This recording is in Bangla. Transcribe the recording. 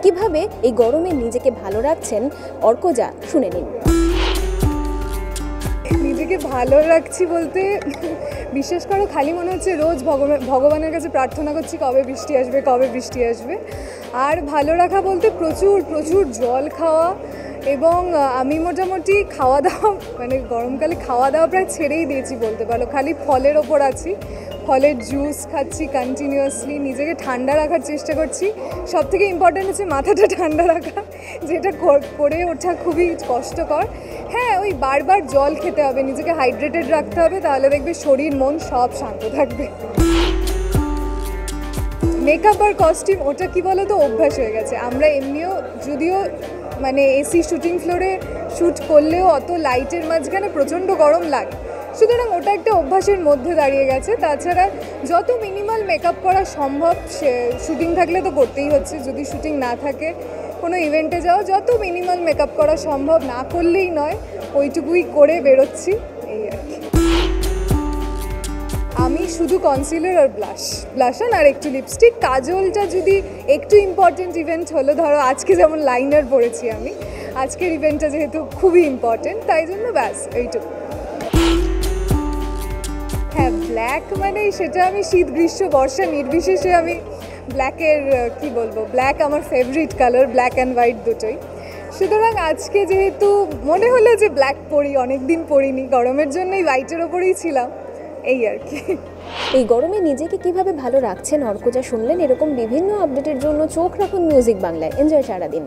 কিভাবে এই গরমে নিজেকে ভালো রাখছেন অর্কজা, শুনে নিন। নিজেকে ভালো রাখছি বলতে বিশ্বাস করো খালি মনে হচ্ছে রোজ ভগবানের কাছে প্রার্থনা করছি কবে বৃষ্টি আসবে কবে বৃষ্টি আসবে। আর ভালো রাখা বলতে প্রচুর প্রচুর জল খাওয়া, এবং আমি মোটামুটি খাওয়া দাওয়া মানে গরমকালে খাওয়া দাওয়া প্রায় ছেড়েই দিয়েছি বলতে পারো, খালি ফলের ওপর আছি। ফলের জুস খাচ্ছি কন্টিনিউয়াসলি, নিজেকে ঠান্ডা রাখার চেষ্টা করছি। সবথেকে ইম্পর্ট্যান্ট হচ্ছে মাথাটা ঠান্ডা রাখা, যেটা করে ওঠা খুবই কষ্টকর। হ্যাঁ, ওই বারবার জল খেতে হবে, নিজেকে হাইড্রেটেড রাখতে হবে, তাহলে দেখবে শরীর মন সব শান্ত থাকবে। মেকআপ আর কস্টিউম ওটা কি বলো তো অভ্যাস হয়ে গেছে। আমরা এমনিও যদিও মানে এসি শুটিং ফ্লোরে শ্যুট করলেও অত লাইটের মাঝখানে প্রচণ্ড গরম লাগে, সুতরাং ওটা একটা অভ্যাসের মধ্যে দাঁড়িয়ে গেছে। তাছাড়া যত মিনিমাল মেকআপ করা সম্ভব, শুটিং থাকলে তো করতেই হচ্ছে, যদি শুটিং না থাকে কোনো ইভেন্টে যাও যত মিনিমাল মেকআপ করা সম্ভব, না করলেই নয়, ওইটুকুই করে বেরোচ্ছি, এই আর কি। আমি শুধু কনসিলার আর ব্লাশন আর একটু লিপস্টিক। কাজলটা যদি একটু ইম্পর্টেন্ট ইভেন্ট হলো, ধরো আজকে যেমন লাইনার পরেছি আমি, আজকের ইভেন্টটা যেহেতু খুবই ইম্পর্টেন্ট, তাই জন্য ব্যাস এইটুকু। হ্যাঁ, ব্ল্যাক মানে সেটা আমি শীত গ্রীষ্ম বর্ষা নির্বিশেষে আমি ব্ল্যাকের কি বলবো, ব্ল্যাক আমার favourite colour, black and white দুটোই। সুতরাং আজকে যেহেতু মনে হলো যে ব্ল্যাক পরি, অনেকদিন পরিনি, গরমের জন্যই হোয়াইটের ওপরেই ছিলাম, এই আর কি। এই গরমে নিজেকে কিভাবে ভালো রাখছেন অর্কজা শুনলেন। এরকম বিভিন্ন আপডেটের জন্য চোখ রাখুন মিউজিক বাংলায়। এনজয় সারাদিন।